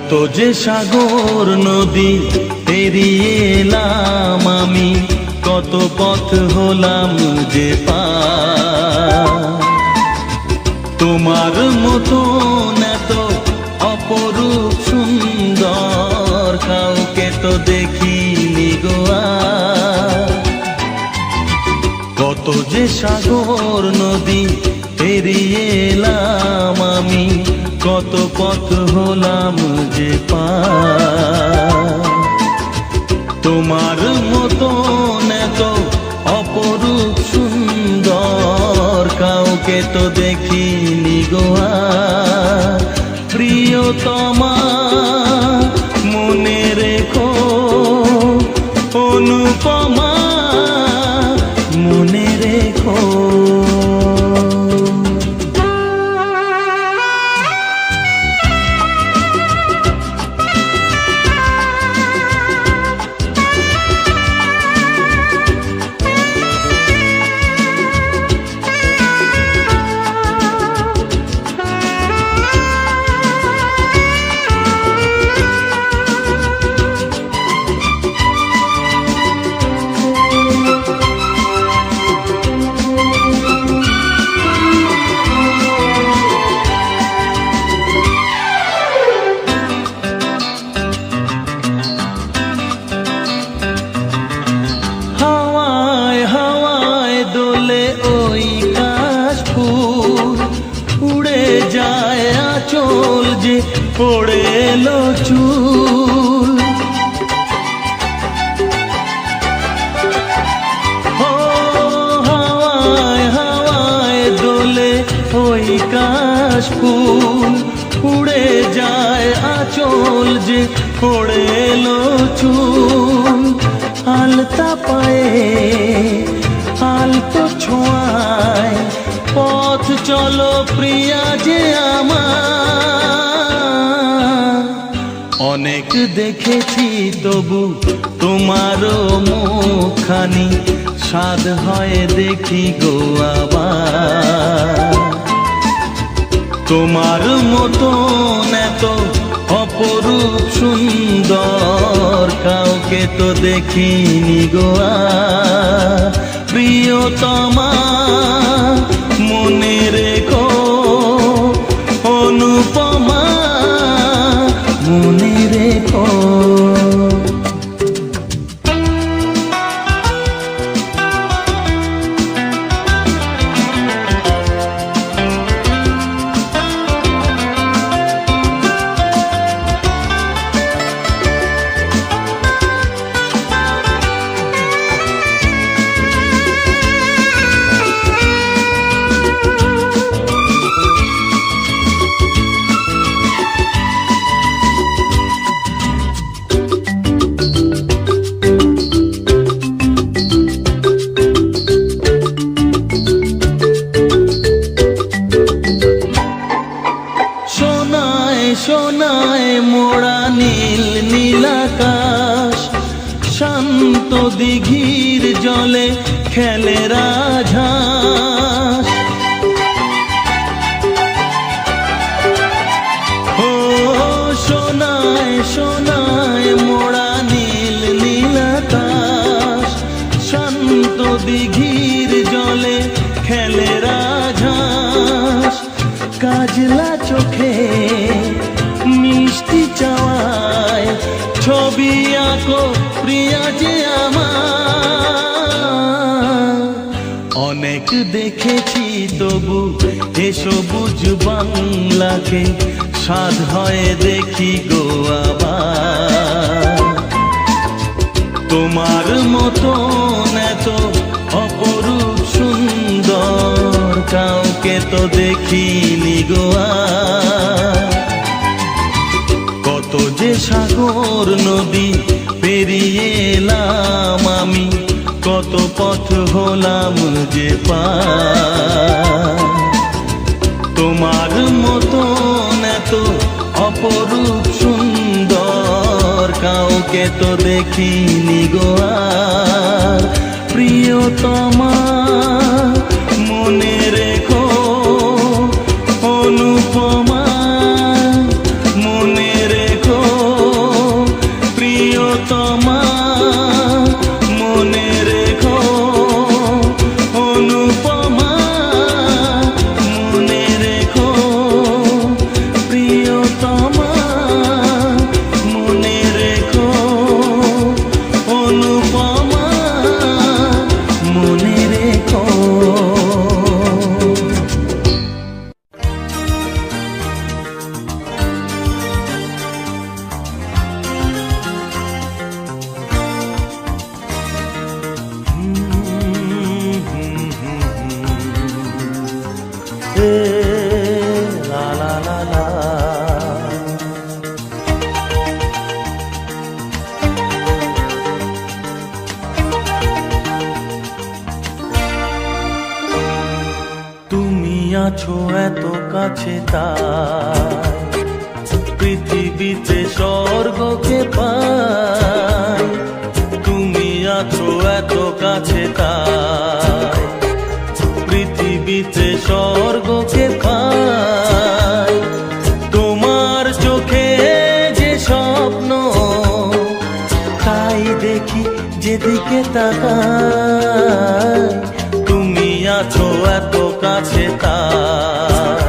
কত যে সাগর নদী পেরিয়ে এলাম আমি, কত পথ হলাম যে পার। তোমার মতন এত অপরূপ সুন্দর কাউকে তো দেখিনি গো আর। কত যে সাগর নদী পেরিয়ে এলাম আমি, কত পথ হলাম যে পার। তোমার মতন এত অপরূপ সুন্দর কাউকে তো দেখিনি গো আর। প্রিয়তমা মনে রেখো, অনুপমা মনে রেখো। চল যে পড়ে এলো চুল, হাওয়ায় হাওয়ায় দোলে ওই কাশ ফুল। উড়ে যায় আঁচল যে পড়ে এলো চুল। আলতা পায়ে আলতো ছোঁয়ায় পথ চলো প্রিয়া যে আমার। অনেক দেখেছি তবু তোমারও মুখখানি, স্বাদ হয় দেখি গো আবার। তোমার মতন এত অপরূপ সুন্দর কাউকে তো দেখিনি গো আর। প্রিয়তমা মনে রেখো, অনুপমা মনে রেখো। সোনায় মোড়া নীল নীলাকাশ, শান্ত দিঘির জলে খেলে রাজহাঁস। ও সোনায় সোনায় মোড়া নীল নীলাকাশ, শান্ত দিঘির জলে খেলে রাজহাঁস। কাজলা চোখে মিষ্টি চাওয়ায় ছবি আঁকো প্রিয়া যে আমার। অনেক দেখেছি তবু এ সবুজ বাংলাকে, স্বাদ হয় দেখি গো আবার। তোমার মতন এত অপরূপ সুন্দর কাউকে তো দেখিনি গো আর। কত যে সাগর নদী পেরিয়ে এলাম আমি, কত পথ হলাম যে পার। তোমার মতন এত অপরূপ সুন্দর কাউকে তো দেখিনি গো আর। প্রিয়তমা মনে রেখো, অনুপমা মনে রেখো। লা লা লা লা। তুমি আছো এত কাছে তাই পৃথিবীতে স্বর্গকে পাই। তুমি আছো এত কাছে তাই পৃথিবীতে স্বর্গকে পাই। তোমার চোখে যে স্বপ্ন তাই দেখি যেদিকে তাকাই। তুমি আছো এত কাছে তাই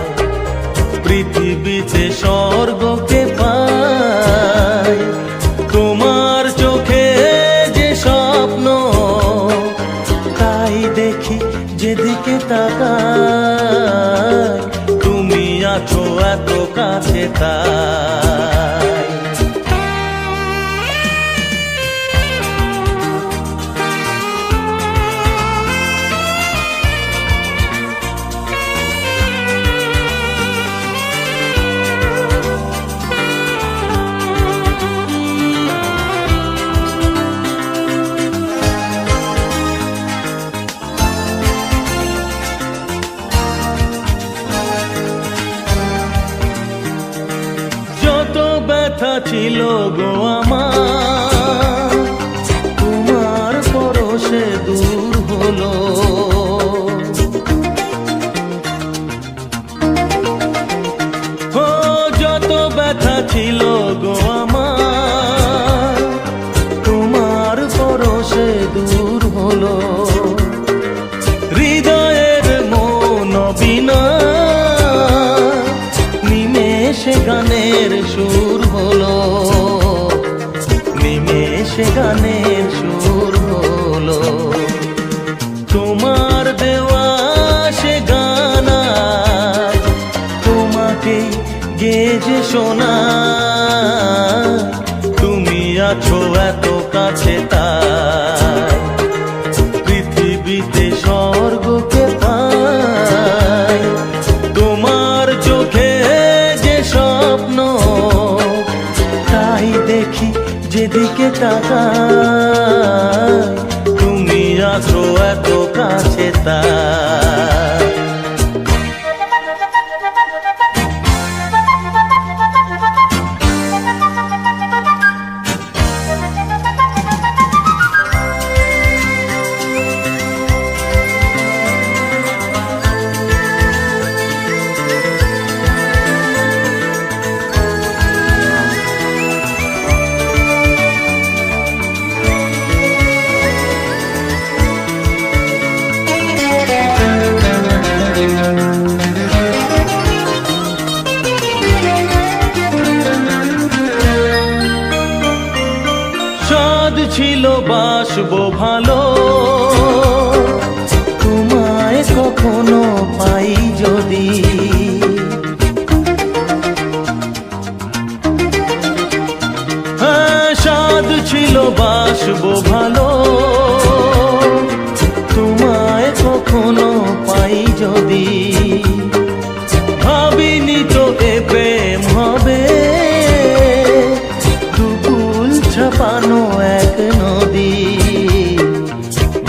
পৃথিবীতে স্বর্গকে পাই। তোমার চোখে যে স্বপ্ন তাই দেখি যেদিকে তাকাই। তুমি আছো এত কাছে তাই। যত ব্যথা ছিল গো আমার তোমার পরশে দূর হলো। ও যত ব্যথা ছিল গো আমার তোমার পরশে দূর হলো। হৃদয়ের মন বিনা নিমেষে গানের সুর হলো। নিমেষে গানের সুর হলো। তোমার দেওয়া সে গানা তোমাকে গেজে শোনা। তুমি আছো এত কাছে তাই পৃথিবীতে স্বর্গকে পাই। তোমার চোখে যে স্বপ্ন তাই দেখি যেদিকে তাকাই। তুমি আছো এত কাছে তাই। সাদ ছিল বাসবো ভালো তোমায় কখনো পাই যদি। হ্যাঁ সাদ ছিল বাসবো ভালো তোমায় কখনো পাই যদি। ভাবিনি তো এ প্রেম হবে দুকুল ছাপানো এক নদী।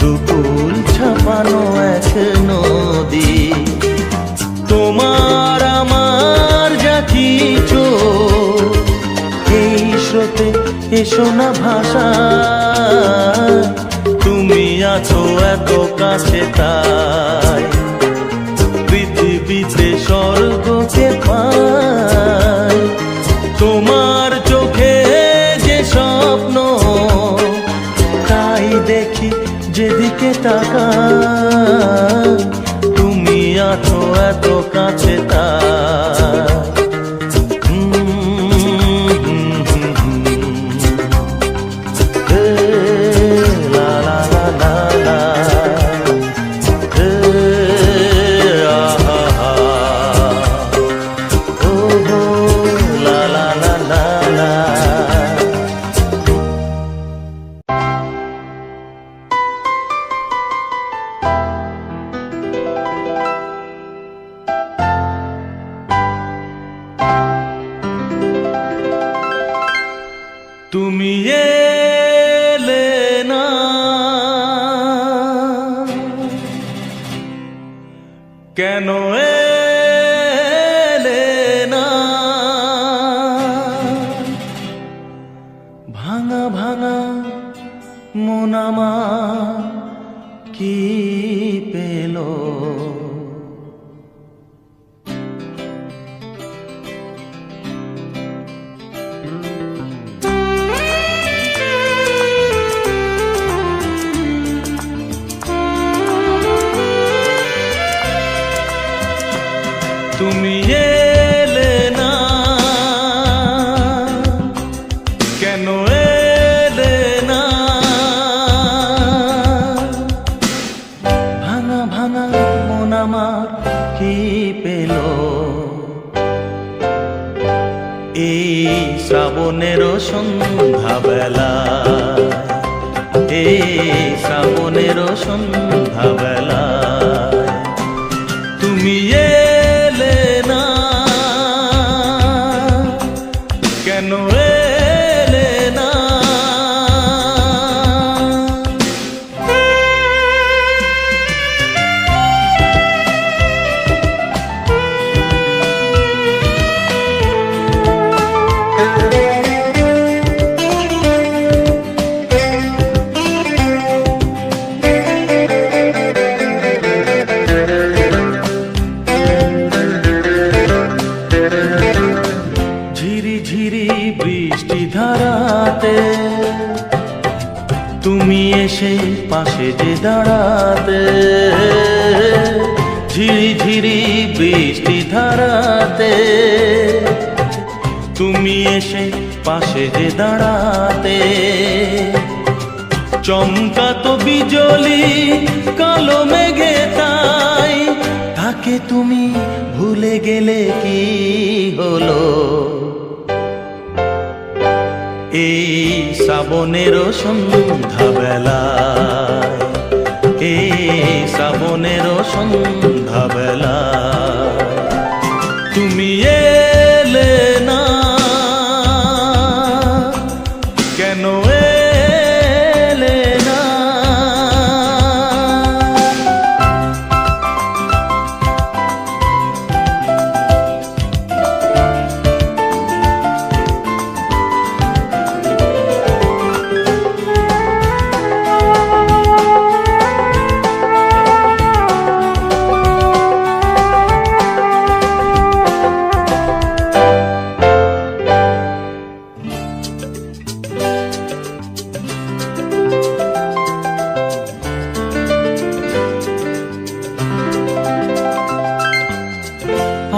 দুকুল ছাপানো এক নদী। তোমার আমার যা কিছু এই স্রোতে এসো না ভাষা। তুমি আছো এত কাছে তাই পৃথিবীতে স্বর্গকে পাই। তোমার চোখে যে স্বপ্ন তাই দেখি যেদিকে তাকাই। তুমি আছো এত কাছে তাই। লা লা লা লা লা। আহা ও লা লা লা লা লা। কেন এলে না? ভাঙা ভাঙা মন আমার কি পেল? তুমি এলে না, কেন এলে না? ভাঙা ভাঙা মন আমার কি পেল? এই শ্রাবণের সন্ধ্যাবেলা, এই শ্রাবণের সন্ধ্যাবেলা তুমি এলে না, কেন এলে না? ঝিরি ঝিরি বৃষ্টি ধারাতে তুমি এসে পাশে যে দাঁড়াতে, ঝিরি ঝিরি বৃষ্টি ধারাতে তুমি এসে পাশে যে দাঁড়াতে, চমকাতো বিজলি কালো মেঘে তাই তাকে তুমি ভুলে গেলে কি হলো? এই শ্রাবণের সন্ধ্যাবেলায়, এই শ্রাবণের সন্ধ্যাবেলায় তুমি এলে না, কেন এলে না?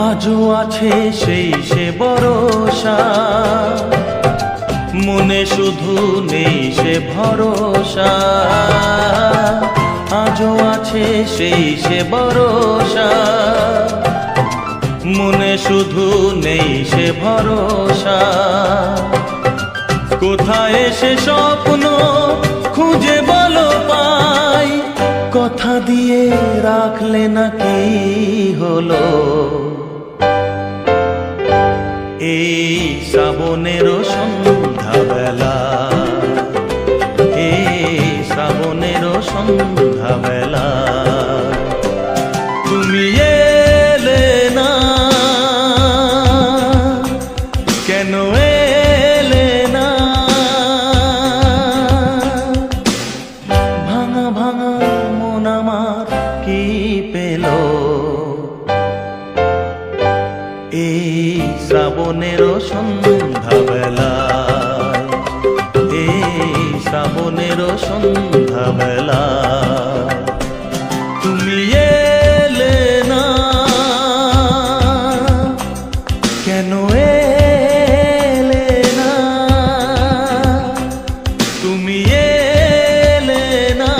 আজও আছে সেই সে ভরসা, মনে শুধু নেই সে ভরসা। আজও আছে সেই সে ভরসা, মনে শুধু নেই সে ভরসা। কোথায় সে স্বপ্ন খুঁজে বলো পাই, কথা দিয়ে রাখলে না কি হলো? এই শ্রাবণের সন্ধ্যাবেলা, এই শ্রাবণের সন্ধ্যাবেলা তুমি এলে না, কেন এলে না? ভাঙা ভাঙা মন আমার কি পেল? এই শ্রাবণের সন্ধ্যাবেলা, এই শ্রাবণের সন্ধ্যাবেলা তুমি এলে না, কেন এলে না? তুমি এলে না,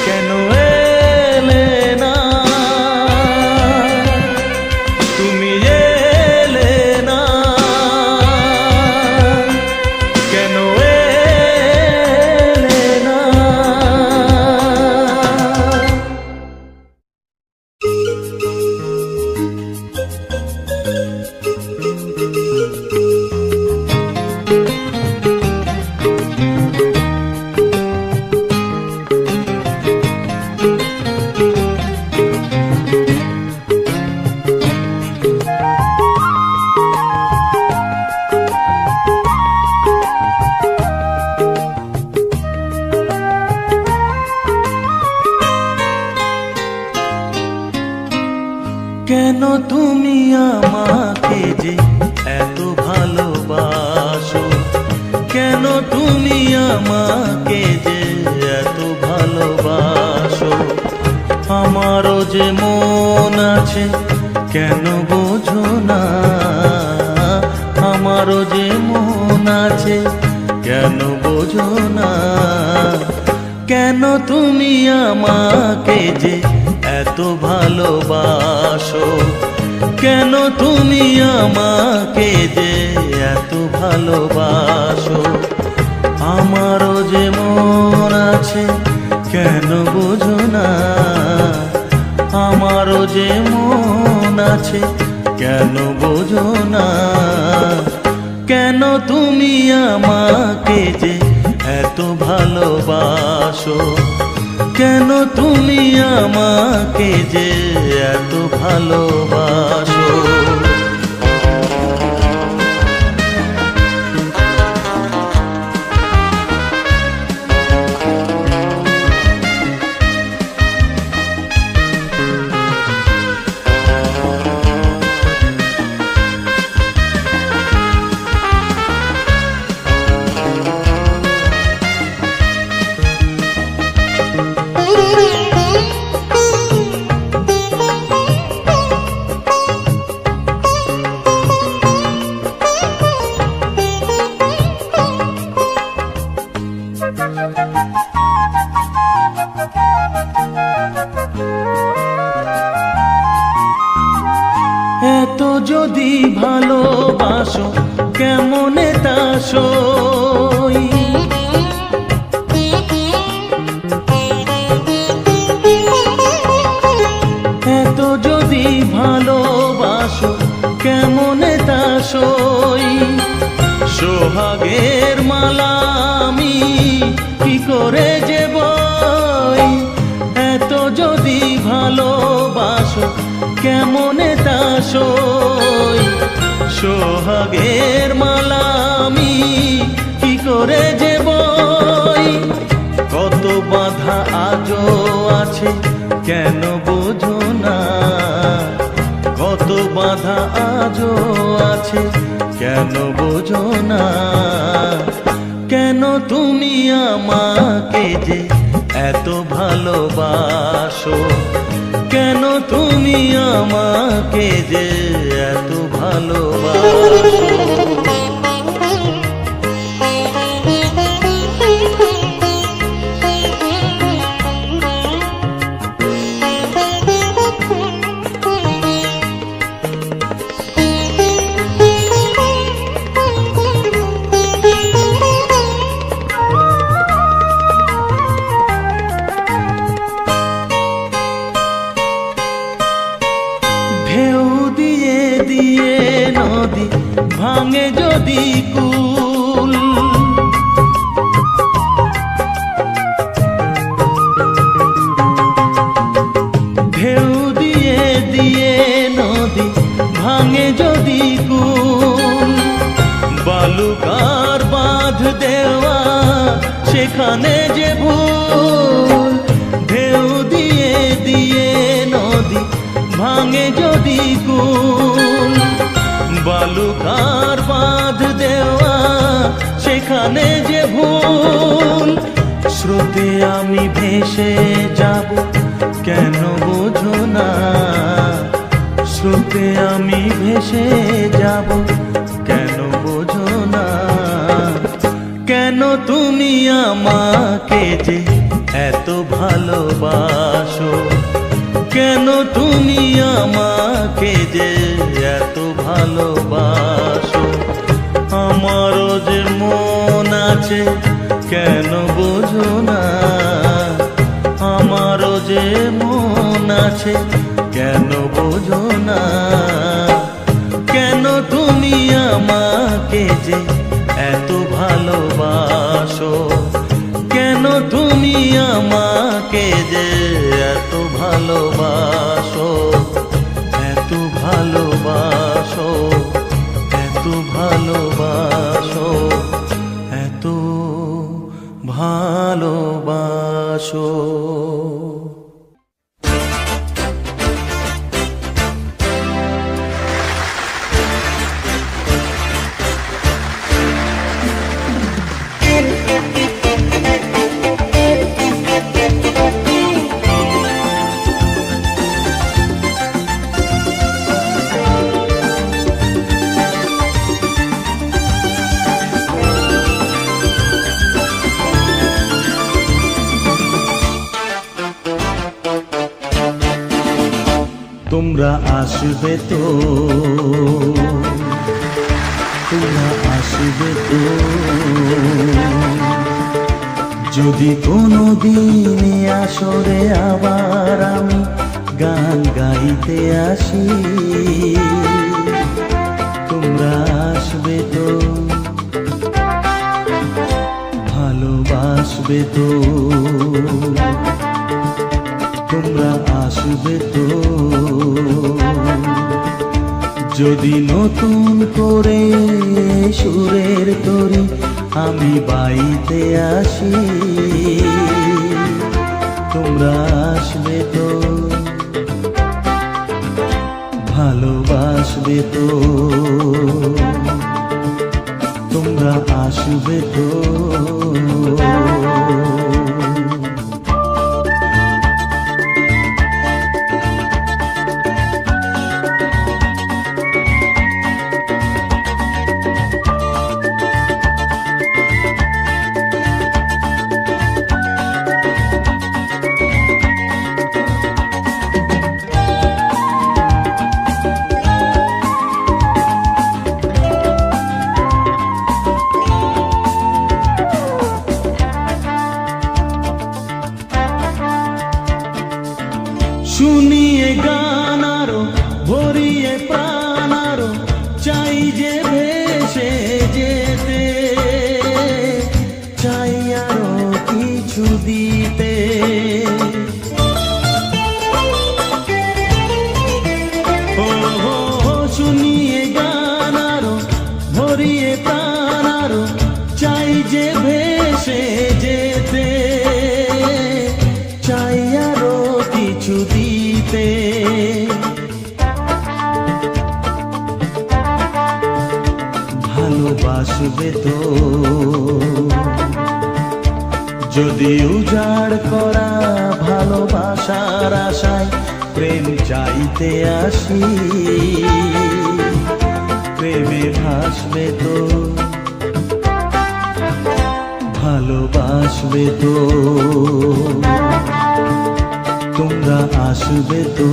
কেন এলে না? তুমি এলে না, কেন এলে না? কেন তুমি আমাকে যে এত ভালোবাসো, কেন তুমি আমাকে যে এত ভালোবাসো। আমারও যে মন আছে কেন বোঝো না, আমারও যে মন আছে কেন বোঝো না। কেন তুমি আমাকে যে এত ভালোবাসো, কেন তুমি আমাকে যে এত ভালোবাসো। আমারও যে মন আছে কেন বোঝো না, আমারও যে মন আছে কেন বোঝো না। কেন তুমি আমাকে যে এত ভালোবাসো, কেন তুমি আমাকে যে এত ভালোবাসো। এত যদি ভালোবাসো কেমনে তা সই, এত যদি ভালোবাসো কেমনে তা সই। সোহাগের মালা আমি কি করে যে বই, এত যদি ভালোবাসো কেমনে তা সই। সোহাগের মালা আমি কি করে যে বই। কত বাধা আজও আছে কেন বোঝো না, কত বাধা আজও আছে কেন বোঝো না। কেন তুমি আমাকে যে এত ভালোবাসো, কেন তুমি আমাকে যে এত ভালোবাসো। ঢেউ দিয়ে দিয়ে নদী ভাঙে যদি কুল, ঢেউ দিয়ে দিয়ে নদী ভাঙে যদি কুল। বালুকার বাঁধ দেওয়া সেখানে যে ভুল, ঢেউ দিয়ে দিয়ে নদী ভাঙে যদি কুল। বালুকার বাঁধ দেওয়া সেখানে যে ভুল। স্রোতে আমি ভেসে যাব কেন বোঝো না, স্রোতে আমি ভেসে যাব কেন বোঝো না। কেন তুমি আমাকে যে এত ভালোবাসো, কেন তুমি আমাকে যে এত ভালোবাসো। আমারও যে মন আছে কেন বোঝো না, আমারও যে মন আছে কেন বোঝো না। কেন তুমি আমাকে যে এত ভালোবাসো, কেন তুমি আমাকে যে এত ভালোবাসো, এত ভালোবাসো, এত ভালোবাসো, এত ভালোবাসো। তোমরা আসবে তো, তোমরা আসবে তো, যদি কোনো দিনে আসরে আবার আমি গান গাইতে আসি, তোমরা আসবে তো, ভালোবাসবে তো, তোমরা আসবে তো, যদি নতুন করে সুরের তরি আমি বাইতে আসি, তোমরা আসবে তো, ভালোবাসবে তো, তোমরা আসবে তো। শুনিয়ে গান আরো ভরিয়ে প্রাণ আরো চাই যে ভেসে যেতে, চাই আরো কিছু দিতে, শুনিয়ে গান আরো ভরিয়ে প্রাণ আরো চাই যে ভেসে যেতে, চাই আরো কিছু দিতে, ভালোবাসবে তো, যদি উজাড় করা ভালোবাসার আশায় প্রেম চাইতে আসি, প্রেমে ভাসবে তো, ভালোবাসবে তো, তোমরা আসবে তো।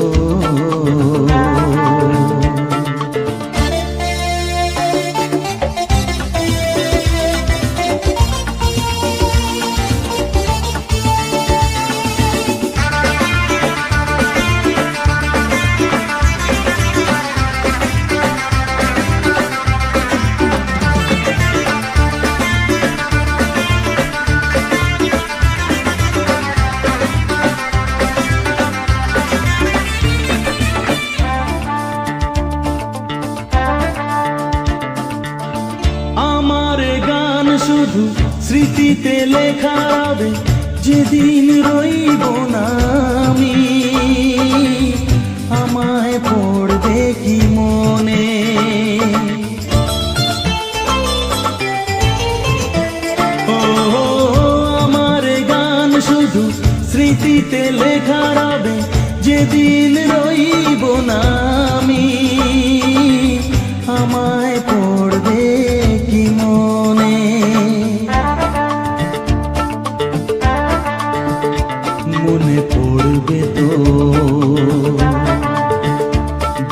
শুধু স্মৃতিতে লেখা হবে, যেদিন রইব না আমি, আমায় পড়বে কি মনে, ও আমার গান শুধু স্মৃতিতে লেখা হবে, যেদিন রইব না আমি, আমায় পড়বে কি মনে, মনে পড়বে তো,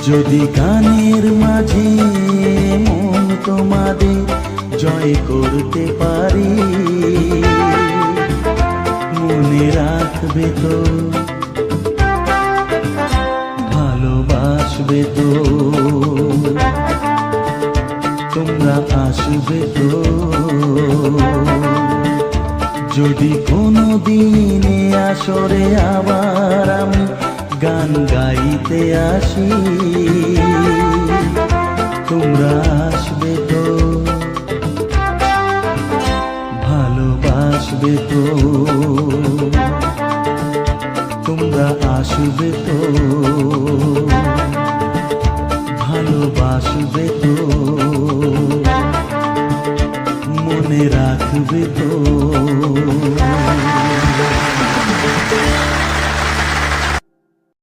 যদি গানের মাঝে মন তোমাদের জয় করতে পারি, মনে রাখবে তো, ভালোবাসবে তো, তোমরা আসবে তো, যদি কোনো দিনে আসরে আবার আমি গান গাইতে আসি, তোমরা আসবে তো, ভালোবাসবে তো, তোমরা আসবে তো, ভালোবাসবে তো, মনে রাখবে তো।